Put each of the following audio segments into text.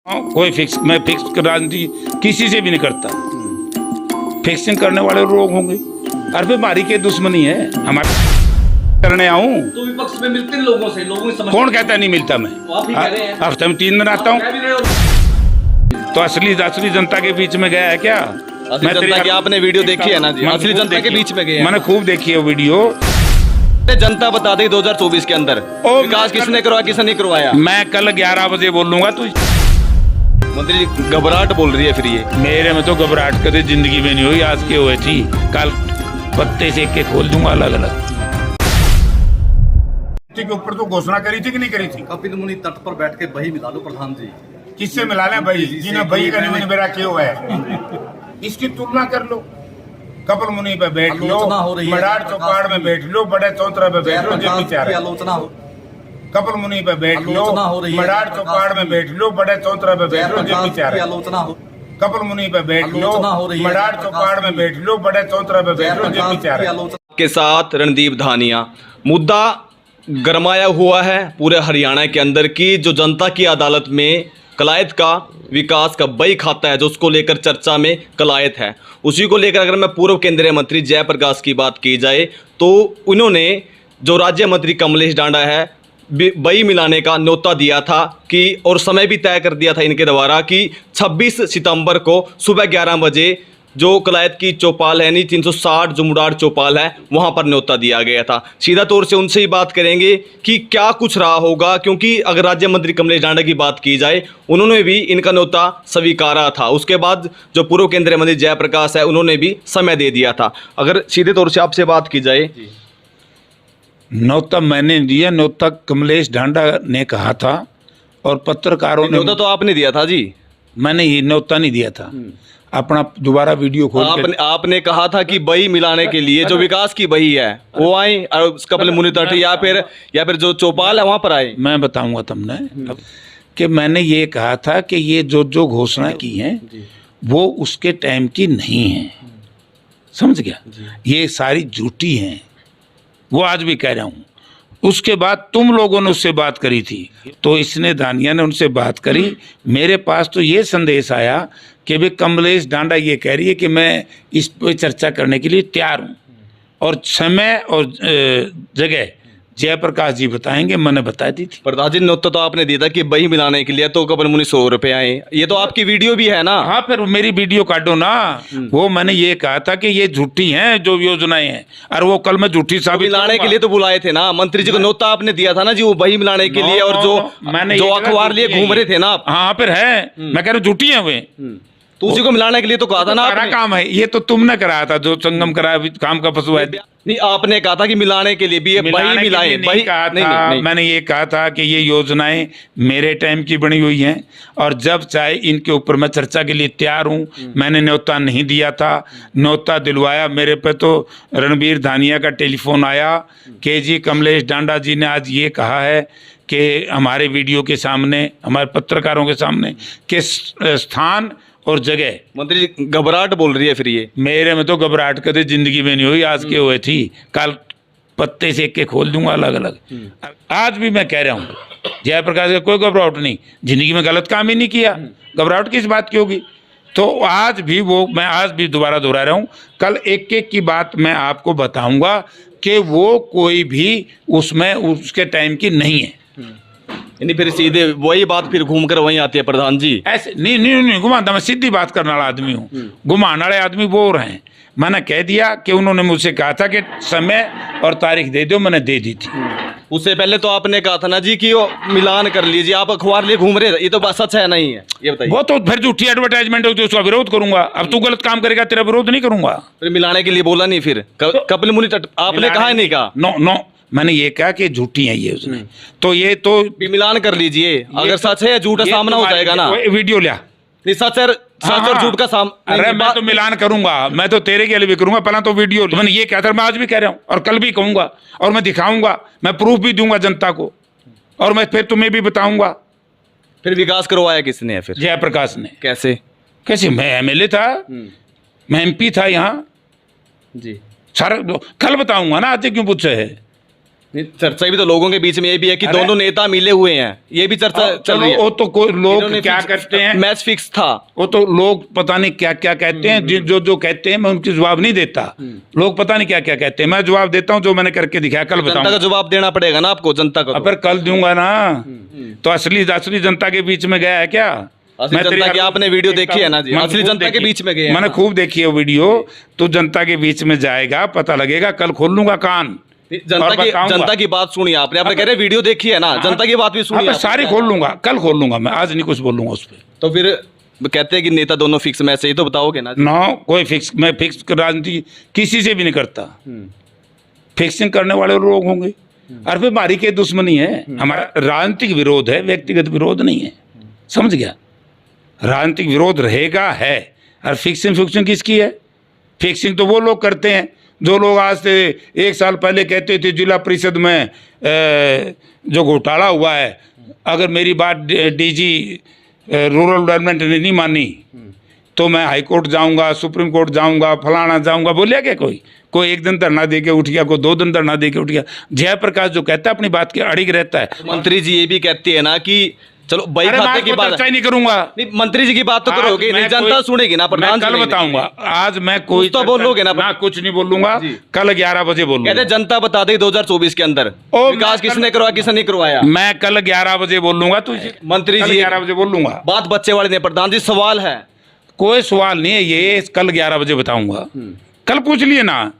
कोई मैं फिक्स राजनीति किसी से भी नहीं करता। फिक्सिंग करने वाले लोग होंगे और बीमारी के दुश्मनी है हमारे करने आऊं तो विपक्ष में मिलते हैं लोगों से, लोगों ने कौन कहता नहीं मिलता। मैं हफ्ते में 3 दिन आता हूँ। तो असली जनता के बीच में गया है क्या? मैं जनता की आपने वीडियो देखी है ना जी, असली जनता के बीच में गए। मैंने खूब देखी है वीडियो। जनता बता दे 2024 के अंदर विकास किसने करवाया किसने नहीं करवाया। मैं कल 11 बजे बोलूंगा। तू मंत्री जी घबराहट बोल रही है फिर ये। मेरे में तो घबराहट कभी जिंदगी में नहीं हुई, आज की हुई थी। कल पत्ते से के खोल दूंगा अलग अलग। के ऊपर तो घोषणा करी थी कि नहीं करी थी? कपिल मुनि तट पर बैठ के बही मिला लो प्रधान जी। किससे मिला लें भाई? जिन्हें बही का नहीं मेरा क्यों है? इसकी तुलना कर लो। कपिल मुनि पे बैठ लो, मडार चौपाड़ में बैठ लो, बड़े चौतरा पे बैठ लो, जो विचार आलोचना हो। कपिल मुनि पे बैठ लो, मडार चौपाड़ में बैठ लो, बड़े चौतरा पे बैठ लो, जो विचार आलोचना हो। कपिल मुनि पे बैठ लो, मडार चौपाड़ में बैठ लो, बड़े चौतरा पे बैठ लो, जो विचार के साथ रणदीप धानिया। मुद्दा गरमाया हुआ है पूरे हरियाणा के अंदर की जो जनता की अदालत में कलायत का विकास का बही खाता है, जो उसको लेकर चर्चा में कलायत है। उसी को लेकर अगर मैं पूर्व केंद्रीय मंत्री जयप्रकाश की बात की जाए तो उन्होंने जो राज्य मंत्री कमलेश डांडा है बही मिलाने का न्योता दिया था कि और समय भी तय कर दिया था इनके द्वारा कि 26 सितंबर को सुबह 11 बजे जो कलायत की चौपाल है, नहीं 360 जो मुडार चौपाल है, वहां पर न्योता दिया गया था। सीधा तौर से उनसे ही बात करेंगे कि क्या कुछ रहा होगा, क्योंकि अगर राज्य मंत्री कमलेश डांडा की बात की जाए उन्होंने भी इनका न्योता स्वीकारा था। उसके बाद जो पूर्व केंद्रीय मंत्री जयप्रकाश है उन्होंने भी समय दे दिया था। अगर सीधे तौर से आपसे बात की जाए, न्योता मैंने दिया, न्योता कमलेश डांडा ने कहा था और पत्रकारों ने। न्योता तो आपने दिया था जी। मैंने ये न्योता नहीं दिया था। अपना दोबारा वीडियो खोल आपने कहा था कि बही मिलाने के लिए जो विकास की बही है वो आए और कपिल मुनि तट या फिर जो चौपाल है वहां पर आए। मैं बताऊंगा तुमने कि मैंने ये कहा था कि ये जो घोषणा की है वो उसके टाइम की नहीं है, समझ गया? ये सारी झूठी हैं, वो आज भी कह रहा हूँ। उसके बाद तुम लोगों ने उससे बात करी थी, तो इसने धानिया ने उनसे बात करी। मेरे पास तो ये संदेश आया कि भाई कमलेश डांडा ये कह रही है कि मैं इस पर चर्चा करने के लिए तैयार हूँ और समय और जगह जयप्रकाश जी बताएंगे, मैंने बता दी थी। प्रधान जी न्योता तो आपने दिया था कि बही मिलाने के लिए तो कपिल मुनि 100 रुपए आए, ये तो आपकी वीडियो भी है ना? हाँ, फिर मेरी वीडियो काटो ना। वो मैंने ये कहा था कि ये झूठी हैं जो योजनाएं हैं, और वो कल मैं झूठी साबित मिलाने के लिए तो बुलाए थे ना मंत्री जी को, न्योता आपने दिया था ना जी वो बही मिलाने के लिए, और जो अखबार लिए घूम रहे थे ना आप। हाँ फिर है, मैं कह रहा हूँ झूठी है वे। तो उसी को मिलाने के लिए तो कहा था ना आपने। काम है ये, तो तुमने कराया था, जो संगम कराया काम का पशु है। नहीं, आपने कहा था कि मिलाने के लिए भी ये बही मिलाए। बही कहा था, नहीं। मैंने ये कहा था कि ये योजनाएं मेरे टाइम की बनी हुई हैं और जब चाहे इनके ऊपर मैं चर्चा के लिए तैयार हूं। मैंने न्योता नहीं दिया था, न्योता दिलवाया। मेरे पे तो रणबीर धानिया का टेलीफोन आया कि जी कमलेश डांडा जी ने आज ये कहा है कि हमारे वीडियो के सामने, हमारे पत्रकारों के सामने कि स्थान और जगह। मंत्री जी घबराहट बोल रही है फिर ये। मेरे में तो घबराहट कभी जिंदगी में नहीं हुई, आज की हुई थी। कल पत्ते से के खोल दूंगा अलग अलग। आज भी मैं कह रहा हूँ जयप्रकाश का कोई घबराहट नहीं, जिंदगी में गलत काम ही नहीं किया, घबराहट किस बात की होगी? तो आज भी वो मैं आज भी दोबारा दोहरा रहा हूँ, कल एक एक की बात मैं आपको बताऊंगा कि वो कोई भी उसमें उसके टाइम की नहीं है। नहीं, फिर सीधे वही बात फिर घूमकर वहीं आती है प्रधान जी। ऐसे नहीं घुमाता, मैं सीधी बात करने वाला आदमी हूँ। घुमाने वाले आदमी वो रहे। मैंने कह दिया कि उन्होंने मुझसे कहा था कि समय और तारीख दे दो, मैंने दे दी थी। उससे पहले तो आपने कहा था ना जी कि वो मिलान कर लीजिए, आप अखबार लिए घूम रहे थे, ये तो बात सच है नहीं है? ये बताइए। वो तो फिर झूठी एडवर्टाइजमेंट होती है, उसका विरोध करूंगा। अब तू गलत काम करेगा, तेरा विरोध नहीं करूंगा। फिर मिलाने के लिए बोला नहीं, फिर कपिल मुनि तट आपने कहा नहीं? कहा नो, मैंने ये कहा कि झूठी है ये उसने। तो ये तो मिलान कर लीजिए, अगर सच है या झूठ है सामना हो जाएगा ना। वीडियो लिया, सच और झूठ का सामना। अरे मैं तो मिलान करूंगा, मैं तो तेरे के लिए भी करूंगा। पहला तो वीडियो मैंने ये कहा था, मैं आज भी कह रहा हूँ और कल भी कहूंगा और मैं दिखाऊंगा, मैं प्रूफ भी दूंगा जनता को, और मैं फिर तुम्हें भी बताऊंगा। फिर विकास करवाया किसने है? फिर जयप्रकाश ने। कैसे? मैं एमएलए था, मैं एमपी था यहाँ जी। सारा कल बताऊंगा ना, आज क्यों पूछे है? चर्चा भी तो लोगों के बीच में ये भी है कि अरे- दोनों नेता मिले हुए हैं, ये भी चर्चा चल चलो रही है। वो तो कोई लोग इन्होंने क्या फिक्स- करते हैं, मैच फिक्स था। वो तो लोग पता नहीं क्या क्या कहते हैं, जो जो कहते हैं मैं उनकी जवाब नहीं देता। लोग पता नहीं क्या क्या कहते हैं, मैं जवाब देता हूँ जो मैंने करके दिखाया, कल जनता का बताऊंगा। जवाब देना पड़ेगा ना आपको, जनता को तो। पर कल दूंगा ना। तो असली जनता के बीच में गया है क्या? असली मैं तेरी जनता की हर आपने रोज वीडियो देखता देखी है हूँ। ना जी, मैंने असली खूब जनता के देखी। बीच में गए हैं मैंने ना। खूब देखी है वीडियो, तो जनता के बीच में जाएगा, पता लगेगा। कल खोल लूंगा कान और बताऊंगा। जनता की बात सुनी आपने कह रहे वीडियो देखी है ना, जनता की बात भी सुनी हाँ, आपने। सारी खोल लूंगा, कल खोल लूंगा मैं, आज नहीं कुछ बोलूंगा उस पर। तो फिर कहते हैं कि नेता दोनों फिक्स मैच है, ये तो बताओगे ना जी? नो, कोई फिक्स, मैं फिक्स राजनीति किसी से भी नहीं करता। फिक्सिंग करने वाले लोग होंगे, और फिर हमारी के दुश्मनी है। हमारा राजनीतिक विरोध है, व्यक्तिगत विरोध नहीं है। समझ गया? राजनीतिक विरोध रहेगा है, और फिक्सिंग किसकी है? फिक्सिंग तो वो लोग करते हैं जो लोग आज से 1 साल पहले कहते थे जिला परिषद में जो घोटाला हुआ है, अगर मेरी बात डीजी रूरल डेवलपमेंट ने नहीं मानी तो मैं हाई कोर्ट जाऊंगा, सुप्रीम कोर्ट जाऊंगा, फलाना जाऊंगा। बोलिया क्या कोई 1 दिन धरना दे के उठ गया, कोई 2 दिन धरना दे के उठ गया। जयप्रकाश जो कहता है अपनी बात के अड़िग रहता है। मंत्री जी ये भी कहती है ना कि चलो बही अरे मैं खाते आज की कोई बात चर्चा ही नहीं करूंगा। नहीं, मंत्री जी की बात तो आज करोगे मैं नहीं, जनता कोई- सुनेगी ना, मैं प्रधान कल जी नहीं। बताऊंगा। आज मैं कोई कुछ तो बोलोगे ना, ना, कुछ नहीं बोलूंगा। जी। कल 11 बजे कहते बोलूंगा। जनता बता देगी 2024 के अंदर ओ, विकास मैं किसने करवाया, किसने नहीं करवाया। मैं कल 11 बजे बोलूंगा। तो मंत्री कल जी 11 बजे बोलूंगा। बात बच्चे वाली नहीं, प्रधान जी सवाल है। कोई सवाल नहीं है, ये कल 11 बजे बताऊंगा। कल पूछ लिए ना,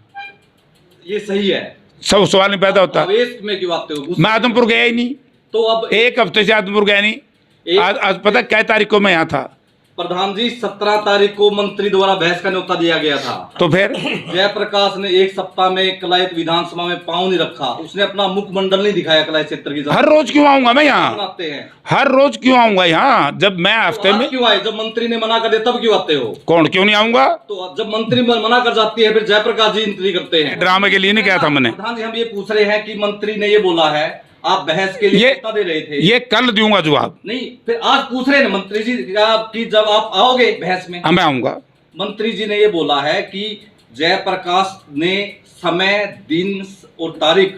ये सही है। सब सवाल नहीं पैदा होता। आवेश में क्यों आते हो? गुस्से मैं आदमपुर गया ही नहीं, तो अब 1 हफ्ते से आदमपुर गया नहीं। एक- आज पता क्या तारीख को मैं यहाँ था? प्रधान जी 17 तारीख को मंत्री द्वारा बहस का न्योता दिया गया था। तो फिर जयप्रकाश ने 1 सप्ताह में कलायत विधानसभा में पांव नहीं रखा, उसने अपना मुखमंडल नहीं दिखाया कलायत क्षेत्र की। हर रोज क्यों आऊंगा मैं यहाँ? बनाते हैं। हर रोज क्यों आऊंगा यहाँ? जब मैं हफ्ते तो में आज क्यों आए? जब मंत्री ने मना कर दिया तब क्यों आते हो? कौन क्यों नहीं आऊंगा? तो जब मंत्री मना कर जाती है फिर जयप्रकाश जी एंट्री करते हैं। ड्रामे के लिए नहीं कहा था मैंने। प्रधान जी हम ये पूछ रहे हैं कि मंत्री ने ये बोला है, आप बहस के लिए ये- न्योता दे रहे थे। ये कल दूंगा जवाब। नहीं, फिर आज पूछ रहे हैं मंत्री जी कि जब आप आओगे बहस में। मैं आऊंगा। मंत्री जी ने ये बोला है कि जयप्रकाश ने समय, दिन और तारीख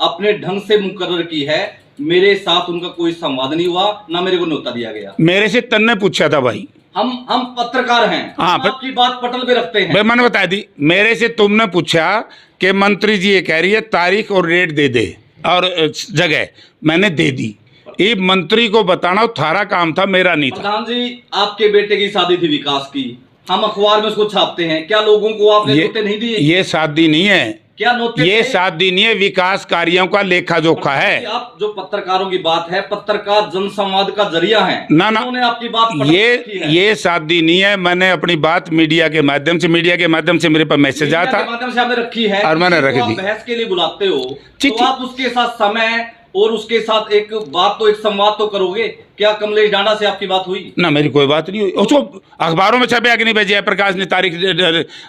अपने ढंग से मुकर्रर की है, मेरे साथ उनका कोई संवाद नहीं हुआ, ना मेरे को न्योता दिया गया। मेरे से तन्ने पूछा था भाई। हम पत्रकार हैं, हाँ, हम आपकी बात पटल पे रखते हैं। भाई मैंने बता दी, मेरे से तुमने पूछा कि मंत्री जी ये कह रही है तारीख और डेट दे दे और जगह, मैंने दे दी। ये मंत्री को बताना थारा काम था, मेरा नहीं था। प्रधान जी आपके बेटे की शादी थी विकास की, हम अखबार में उसको छापते हैं, क्या लोगों को आपने नोटे नहीं दिए? ये शादी नहीं है, क्या नोटे ये थे? शादी नहीं है, विकास कार्यों का लेखा जोखा है। आप जो पत्रकारों की बात है, पत्रकार जनसंवाद का जरिया है, ना उन्होंने आपकी बात पटल पे रखी है। ये शादी नहीं है। मैंने अपनी बात मीडिया के माध्यम से मेरे पास मैसेज आया मीडिया था के माध्यम से आपने रखी है और मैंने किसी रख को आप दी। बहस के लिए बुलाते हो ठीक, तो ठीक। आप उसके साथ समय और उसके साथ एक बात तो, एक संवाद तो करोगे। क्या कमलेश डांडा से आपकी बात हुई? ना, मेरी कोई बात नहीं हुई। उसको अखबारों में छपे कि नहीं भाई जयप्रकाश ने तारीख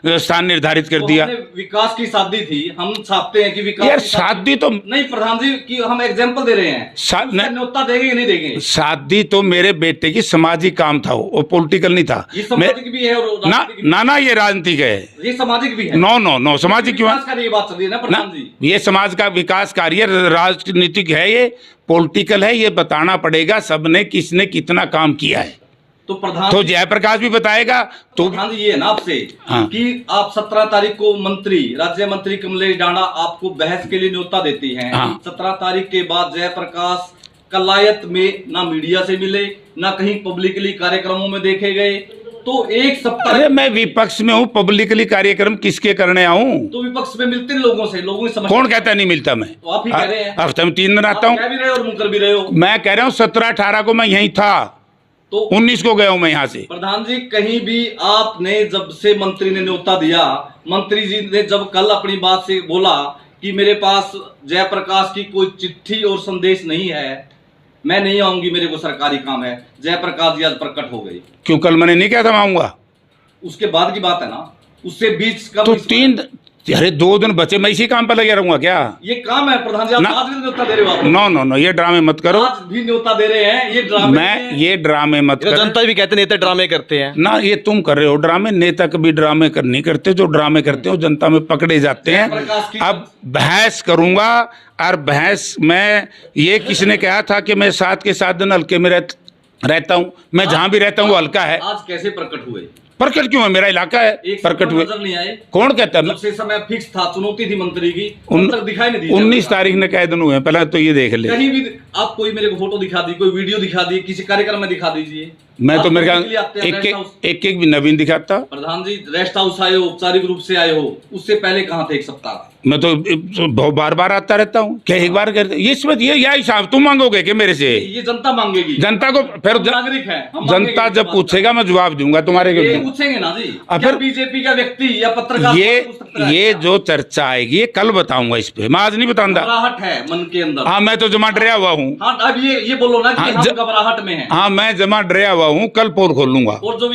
स्थान निर्धारित कर तो दिया। हमने विकास की शादी थी, हम छापते हैं कि विकास यार की शादी तो नहीं प्रधान जी की हम एग्जाम्पल दे रहे हैं। शा- उसका न्योता देंगे कि नहीं देंगे? शादी तो मेरे बेटे की सामाजिक काम था, वो पॉलिटिकल नहीं था। ये सामाजिक भी है और ना राजनीतिक भी ना ना, ये राजनीतिक है। है। ये सामाजिक भी है। नो नो नो, सामाजिक क्यों है? विकास का ये बात चल रही है ना ना, प्रधान जी। ये समाज का विकास कार्य राजनीतिक है, ये पॉलिटिकल है। ये बताना पड़ेगा सबने किसने कितना काम किया है। तो प्रधान तो जयप्रकाश भी बताएगा। तो प्रधान जी ये है ना आपसे हाँ। कि आप 17 तारीख को मंत्री, राज्य मंत्री कमलेश डांडा आपको बहस के लिए न्योता देती हैं। हाँ। 17 तारीख के बाद जयप्रकाश कलायत में ना मीडिया से मिले, ना कहीं पब्लिकली कार्यक्रमों में देखे गए। तो एक सप्ताह अरे मैं विपक्ष में हूँ, पब्लिकली कार्यक्रम किसके करने आऊं? तो विपक्ष में मिलते हैं लोगों से, लोगों की समझ। कौन कहता है नहीं मिलता? मैं तो आप ही कह रहे हैं। हफ्ते में 3 दिन आप आता हूँ। कह भी रहे हो और मुकर भी रहे हो। मैं कह रहा हूँ 17-18 को मैं यहीं था, तो 19 को गया हूँ मैं यहाँ से। प्रधान जी कहीं भी आपने जब से मंत्री ने न्योता दिया, मंत्री जी ने जब कल अपनी बात से बोला कि मेरे पास जयप्रकाश की कोई चिट्ठी और संदेश नहीं है, मैं नहीं आऊंगी, मेरे को सरकारी काम है, जयप्रकाश जी आज प्रकट हो गए। क्यों? कल मैंने नहीं कहा था मैं आऊंगा। उसके बाद की बात है ना, उससे बीच का तो अरे 2 दिन बचे, मैं इसी काम पर लगे रहूंगा क्या? ये काम है प्रधान जी, आप ना- आज भी न्योता दे रहे हो आप। नो नो नो, ये ड्रामे मत करो। आज भी न्योता दे रहे हैं, ये ड्रामे मैं ये ड्रामे मत ये करो जनता भी कहते हैं नेता ड्रामे करते हैं। ना, ये तुम कर रहे हो ड्रामे। नेता कभी ड्रामे नहीं करते, जो ड्रामे करते हो जनता में पकड़े जाते हैं। जयप्रकाश की- अब बहस करूंगा, और बहस में ये किसने कहा था कि मैं 7 के 7 दिन हल्के में रहता हूं? मैं जहां भी रहता हूं वो हल्का है। आज कैसे प्रकट हुए? प्रकट क्यों है? मेरा इलाका है, एक प्रकट हुए। नजर नहीं आए? कौन कहता है? जब से समय फिक्स था, चुनौती थी मंत्री की, तब तक दिखाई नहीं दी। 19 तारीख ने कह दिन हुए, पहले तो ये देख ले। कहीं भी आप कोई मेरे को फोटो दिखा दी, कोई वीडियो दिखा दी, किसी कार्यक्रम में दिखा दीजिए। मैं तो आप मेरे किस ख्याल लिए आते हैं रेस्ट हाउस? एक भी नवीन दिखाता। प्रधान जी रेस्ट हाउस आए हो, औपचारिक रूप से आए हो, उससे पहले कहाँ थे एक सप्ताह? मैं तो बहुत बार आता रहता हूँ। क्या एक बार करते? ये इसमें ये या हिसाब तुम मांगोगे कि मेरे से? ये जनता मांगेगी। जनता को फिर हम नागरिक हैं, हम जनता मांगेंगे जब इस पूछेगा मैं जवाब दूंगा तुम्हारे बात का। ये के। पूछेंगे ना जी, अब क्या फिर बीजेपी का व्यक्ति या पत्रकार पूछ सकता है ये क्या? जो चर्चा आएगी ये कल बताऊंगा इस पे, मैं आज नहीं बताऊंगा। घबराहट है मन के अंदर। हाँ, मैं तो जमा डरा हुआ हूँ। हाँ, अब ये बोलो ना कि हाँ, हम घबराहट में हैं। हाँ, मैं जमा डरा हुआ हूँ, कल पोल खोल लूंगा। और जो भी